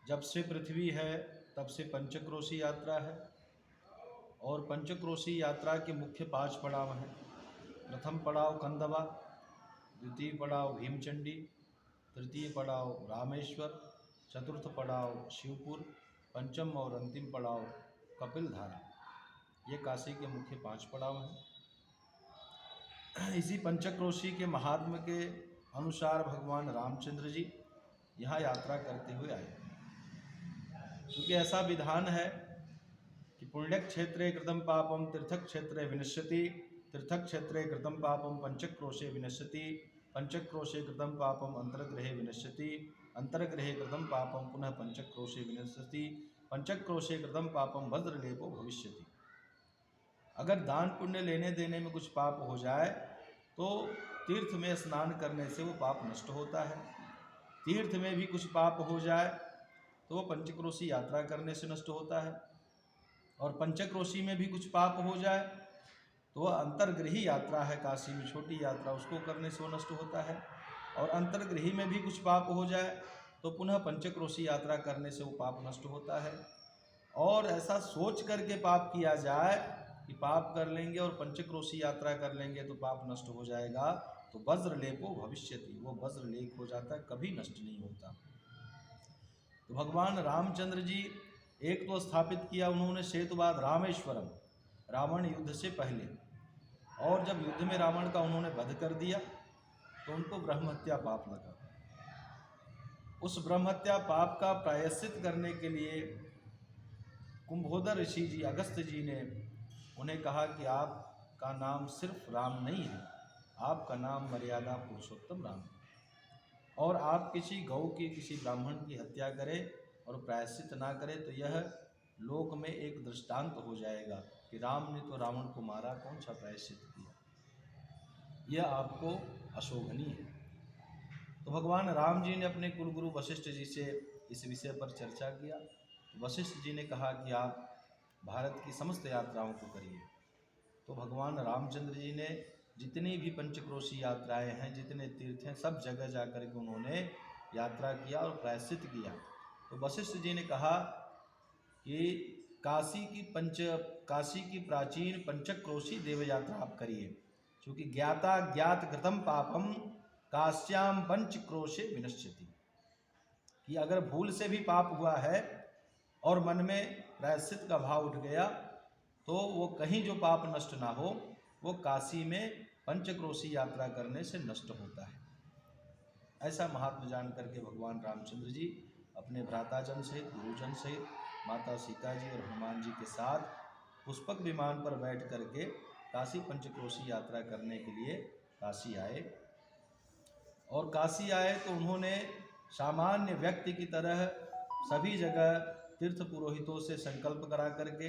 जब से पृथ्वी है तब से पंचक्रोशी यात्रा है और पंचक्रोशी यात्रा के मुख्य 5 पड़ाव हैं। प्रथम पड़ाव कंदवा, द्वितीय पड़ाव भीमचंडी, तृतीय पड़ाव रामेश्वर, चतुर्थ पड़ाव शिवपुर, पंचम और अंतिम पड़ाव कपिलधारा। ये काशी के मुख्य 5 पड़ाव हैं। इसी पंचक्रोशी के महात्म्य के अनुसार भगवान रामचंद्र जी यहाँ यात्रा करते हुए आए, क्योंकि ऐसा विधान है कि पुण्य क्षेत्रे कृतं पापम तीर्थ क्षेत्रे विनश्यति, तीर्थ क्षेत्रे कृतं पापम पंचक्रोशे विनश्यति, पंचक्रोशे कृतं पापम अंतर्गृहे विनश्यति, अंतर्गृहे कृतं पापम पुनः पंचक्रोशे विनश्यति, पंचक्रोशे कृतं पापम वज्रलेपो भविष्यति। अगर दान पुण्य लेने देने में कुछ पाप हो जाए तो तीर्थ में स्नान करने से वो पाप नष्ट होता है। तीर्थ में भी कुछ पाप हो जाए तो वो पंचक्रोशी यात्रा करने से नष्ट होता है, और पंचक्रोशी में भी कुछ पाप हो जाए तो वह अंतर्गृही यात्रा है, काशी में छोटी यात्रा, उसको करने से वो नष्ट होता है। और अंतर्गृही में भी कुछ पाप हो जाए तो पुनः पंचक्रोशी यात्रा करने से वो पाप नष्ट होता है। और ऐसा सोच करके पाप किया जाए कि पाप कर लेंगे और पंचक्रोशी यात्रा कर लेंगे तो पाप नष्ट हो जाएगा, तो वज्रलेपो भविष्यति, वो वज्रलेप हो जाता है, कभी नष्ट नहीं होता। तो भगवान रामचंद्र जी एक तो स्थापित किया उन्होंने सेतुवाद रामेश्वरम, रावण युद्ध से पहले, और जब युद्ध में रावण का उन्होंने वध कर दिया तो उनको ब्रह्महत्या पाप लगा। उस ब्रह्महत्या पाप का प्रायश्चित करने के लिए कुंभोदर ऋषि जी, अगस्त्य जी ने उन्हें कहा कि आपका नाम सिर्फ राम नहीं है, आपका नाम मर्यादा पुरुषोत्तम राम है, और आप किसी गौ की, किसी ब्राह्मण की हत्या करें और प्रायश्चित ना करें तो यह लोक में एक दृष्टांत हो जाएगा कि राम ने तो रावण को मारा, कौन सा प्रायश्चित किया, यह आपको अशोभनीय है। तो भगवान राम जी ने अपने कुलगुरु वशिष्ठ जी से इस विषय पर चर्चा किया। वशिष्ठ जी ने कहा कि आप भारत की समस्त यात्राओं को करिए। तो भगवान रामचंद्र जी ने जितनी भी पंचक्रोशी यात्राएं हैं, जितने तीर्थ हैं, सब जगह जाकर के उन्होंने यात्रा किया और प्रायश्चित किया। तो वशिष्ठ जी ने कहा कि काशी की प्राचीन पंचक्रोशी देव यात्रा आप करिए, क्योंकि ज्ञाता ज्ञात कृतम पापम काश्याम पंचक्रोशे विनश्यति, कि अगर भूल से भी पाप हुआ है और मन में प्रायश्चित का भाव उठ गया तो वो कहीं जो पाप नष्ट ना हो, वो काशी में पंचक्रोशी यात्रा करने से नष्ट होता है। ऐसा महात्मा जान करके भगवान रामचंद्र जी अपने भ्राताजन सहित, गुरुजन सहित, माता सीता जी और हनुमान जी के साथ पुष्पक विमान पर बैठ करके काशी पंचक्रोशी यात्रा करने के लिए काशी आए। और काशी आए तो उन्होंने सामान्य व्यक्ति की तरह सभी जगह तीर्थ पुरोहितों से संकल्प करा करके,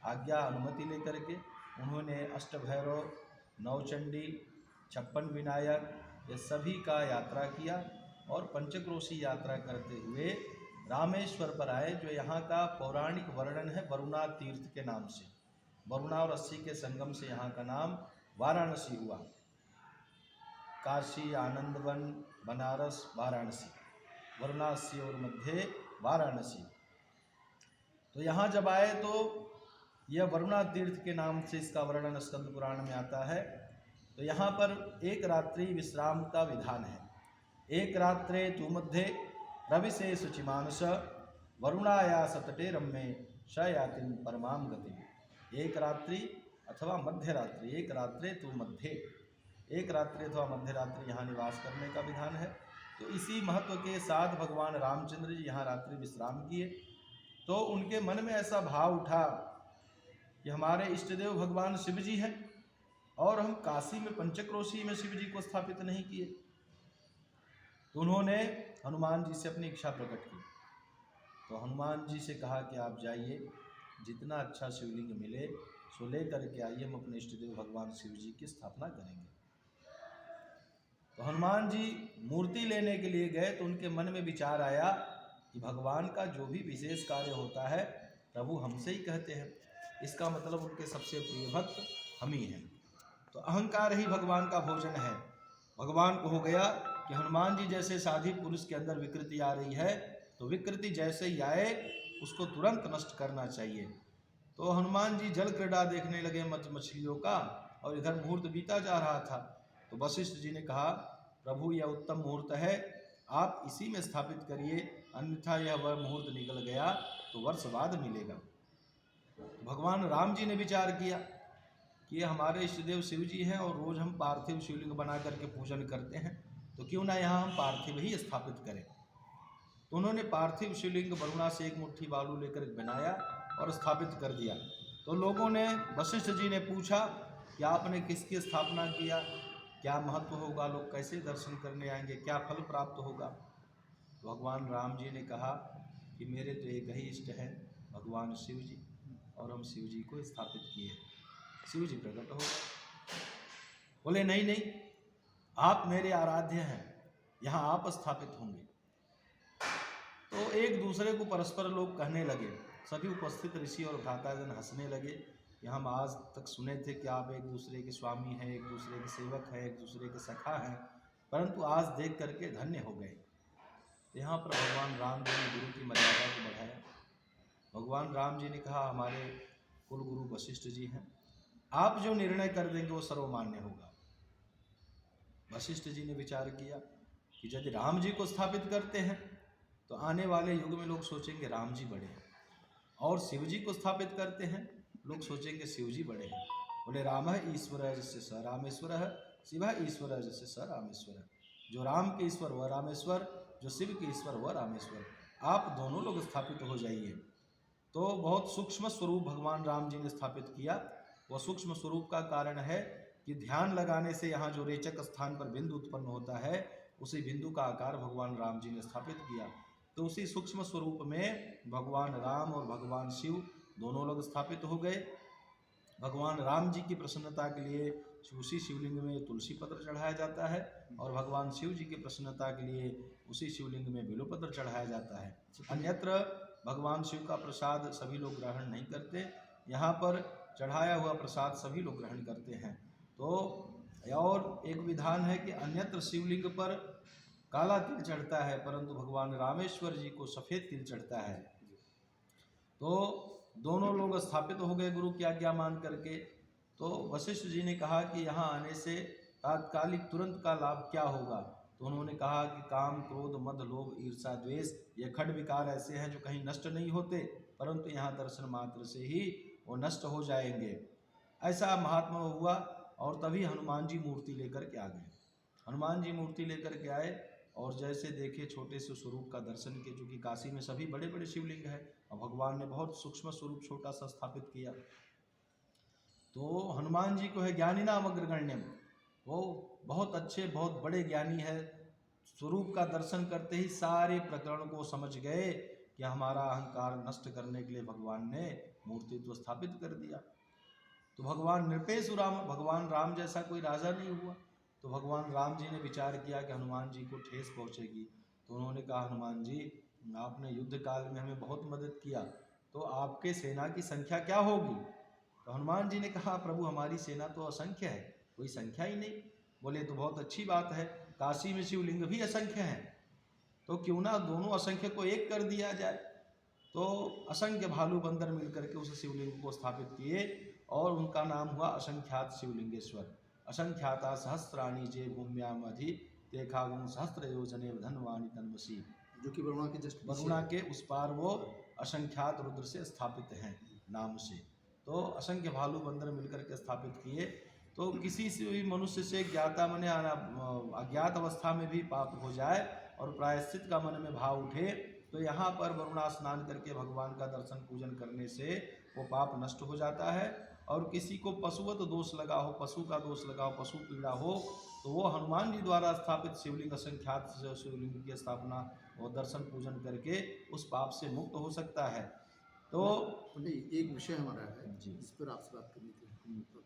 आज्ञा अनुमति लेकर के उन्होंने अष्टभैरव, नवचंडी, 56 विनायक, ये सभी का यात्रा किया और पंचक्रोशी यात्रा करते हुए रामेश्वर पर आए, जो यहाँ का पौराणिक वर्णन है वरुणा तीर्थ के नाम से। वरुणा और अस्सी के संगम से यहाँ का नाम वाराणसी हुआ। काशी, आनंदवन, बनारस, वाराणसी, वरुणासी और मध्य वाराणसी। तो यहाँ जब आए तो यह वरुणा तीर्थ के नाम से इसका वर्णन स्कंद पुराण में आता है। तो यहाँ पर एक रात्रि विश्राम का विधान है। एक रात्रे तु मध्य रविशे शुचिमानस वरुणाया सतटे रम्ये शयातिन परमाम गति। एक रात्रि अथवा मध्य रात्रि, एक रात्रे तु मध्य, एक रात्रि अथवा मध्य रात्रि यहाँ निवास करने का विधान है। तो इसी महत्व के साथ भगवान रामचंद्र जी यहाँ रात्रि विश्राम किए। तो उनके मन में ऐसा भाव उठा कि हमारे इष्टदेव भगवान शिव जी हैं और हम काशी में पंचक्रोशी में शिव जी को स्थापित नहीं किए। तो उन्होंने हनुमान जी से अपनी इच्छा प्रकट की। तो हनुमान जी से कहा कि आप जाइए, जितना अच्छा शिवलिंग मिले सो ले करके आइए, हम अपने इष्टदेव भगवान शिव जी की स्थापना करेंगे। तो हनुमान जी मूर्ति लेने के लिए गए तो उनके मन में विचार आया कि भगवान का जो भी विशेष कार्य होता है प्रभु हमसे ही कहते हैं, इसका मतलब उनके सबसे प्रिय भक्त हम ही हैं। तो अहंकार ही भगवान का भोजन है। भगवान को हो गया कि हनुमान जी जैसे साधी पुरुष के अंदर विकृति आ रही है तो विकृति जैसे ही आए उसको तुरंत नष्ट करना चाहिए। तो हनुमान जी जल क्रीड़ा देखने लगे मछलियों का, और इधर मुहूर्त बीता जा रहा था। तो वशिष्ठ जी ने कहा, प्रभु यह उत्तम मुहूर्त है, आप इसी में स्थापित करिए, अन्यथा यह वह मुहूर्त निकल गया तो वर्ष बाद मिलेगा। तो भगवान राम जी ने विचार किया कि ये हमारे इष्टदेव शिव जी हैं और रोज हम पार्थिव शिवलिंग बना करके पूजन करते हैं, तो क्यों ना यहाँ हम पार्थिव ही स्थापित करें। तो उन्होंने पार्थिव शिवलिंग वरुणा से एक मुट्ठी बालू लेकर बनाया और स्थापित कर दिया। तो लोगों ने, वशिष्ठ जी ने पूछा कि आपने किसकी स्थापना किया, क्या महत्व होगा, लोग कैसे दर्शन करने आएंगे, क्या फल प्राप्त होगा। तो भगवान राम जी ने कहा कि मेरे तो एक ही इष्ट है भगवान शिव जी, और हम शिव जी को स्थापित किए, शिव जी प्रकट हो। बोले नहीं नहीं, आप मेरे आराध्य हैं, यहाँ आप स्थापित होंगे। तो एक दूसरे को परस्पर लोग कहने लगे, सभी उपस्थित ऋषि और भ्राताजन हंसने लगे कि हम आज तक सुने थे कि आप एक दूसरे के स्वामी हैं, एक दूसरे के सेवक हैं, एक दूसरे के सखा हैं, परंतु आज देख करके धन्य हो गए। यहाँ पर भगवान राम जी ने गुरु की मर्यादा को बढ़ाया। भगवान राम जी ने कहा, हमारे कुल गुरु वशिष्ठ जी हैं, आप जो निर्णय कर देंगे वो सर्वमान्य होगा। वशिष्ठ जी ने विचार किया कि यदि राम जी को स्थापित करते हैं तो आने वाले युग में लोग सोचेंगे राम जी बड़े हैं, और शिव जी को स्थापित करते हैं लोग सोचेंगे शिव जी बड़े हैं। बोले राम ईश्वर है जिससे स रामेश्वर है, शिव ईश्वर है जिससे स रामेश्वर है। जो राम के ईश्वर वह रामेश्वर, जो शिव के ईश्वर वह रामेश्वर, आप दोनों लोग स्थापित हो जाइए। तो बहुत सूक्ष्म स्वरूप भगवान राम जी ने स्थापित किया। वह सूक्ष्म स्वरूप का कारण है कि ध्यान लगाने से यहाँ जो रेचक स्थान पर बिंदु उत्पन्न होता है, उसी बिंदु का आकार भगवान राम जी ने स्थापित किया। तो उसी सूक्ष्म स्वरूप में भगवान राम और भगवान शिव दोनों लोग स्थापित हो गए। भगवान राम जी की प्रसन्नता के लिए उसी शिवलिंग में तुलसी पत्र चढ़ाया जाता है, और भगवान शिव जी की प्रसन्नता के लिए उसी शिवलिंग में बिल्वपत्र चढ़ाया जाता है। अन्यत्र भगवान शिव का प्रसाद सभी लोग ग्रहण नहीं करते, यहाँ पर चढ़ाया हुआ प्रसाद सभी लोग ग्रहण करते हैं। तो और एक विधान है कि अन्यत्र शिवलिंग पर काला तिल चढ़ता है, परंतु भगवान रामेश्वर जी को सफ़ेद तिल चढ़ता है। तो दोनों लोग स्थापित हो गए गुरु की आज्ञा मान करके। तो वशिष्ठ जी ने कहा कि यहाँ आने से तात्कालिक तुरंत का लाभ क्या होगा। तो उन्होंने कहा कि काम, क्रोध, मद, लोभ, ईर्षा, द्वेष, ये खड विकार ऐसे हैं जो कहीं नष्ट नहीं होते, परंतु यहाँ दर्शन मात्र से ही वो नष्ट हो जाएंगे। ऐसा महात्मा हुआ, और तभी हनुमान जी मूर्ति लेकर के आ गए। हनुमान जी मूर्ति लेकर के आए, और जैसे देखे छोटे से स्वरूप का दर्शन किए, चूँकि काशी में सभी बड़े बड़े शिवलिंग हैं, और भगवान ने बहुत सूक्ष्म स्वरूप छोटा सा स्थापित किया। तो हनुमान जी को है ज्ञानी नाम अग्रगण्यम, वो बहुत अच्छे, बहुत बड़े ज्ञानी है। स्वरूप का दर्शन करते ही सारे प्रकरण को समझ गए कि हमारा अहंकार नष्ट करने के लिए भगवान ने मूर्ति तो स्थापित कर दिया। तो भगवान नृपेशु राम, भगवान राम जैसा कोई राजा नहीं हुआ। तो भगवान राम जी ने विचार किया कि हनुमान जी को ठेस पहुँचेगी। तो उन्होंने कहा, हनुमान जी आपने युद्ध काल में हमें बहुत मदद किया, तो आपके सेना की संख्या क्या होगी। तो हनुमान जी ने कहा, प्रभु हमारी सेना तो असंख्य है, कोई संख्या ही नहीं। बोले तो बहुत अच्छी बात है, काशी में शिवलिंग भी असंख्य हैं, तो क्यों ना दोनों असंख्य को एक कर दिया जाए। तो असंख्य भालू बंदर मिलकर के उस शिवलिंग को स्थापित किए, और उनका नाम हुआ असंख्यात शिवलिंगेश्वर। असंख्याता सहस्त्राणी जे भूम्याम अधि तेखागुण सहस्त्र योजने धनवानी तन्वसी, जो कि वरुणा के जस्ट वरुणा के उस पार वो असंख्यात रुद्र से स्थापित हैं नाम से। तो असंख्य भालू बंदर मिलकर के स्थापित किए। तो किसी से भी मनुष्य से ज्ञाता मने अज्ञात अवस्था में भी पाप हो जाए और प्रायश्चित का मन में भाव उठे, तो यहाँ पर वरुणा स्नान करके भगवान का दर्शन पूजन करने से वो पाप नष्ट हो जाता है। और किसी को पशुवत दोष लगा हो, पशु का दोष लगा हो, पशु पीड़ा हो, तो वो हनुमान जी द्वारा स्थापित शिवलिंग असंख्यात शिवलिंग की स्थापना और दर्शन पूजन करके उस पाप से मुक्त हो सकता है। तो एक विषय हमारा है जी, इस पर आपसे बात करनी थी।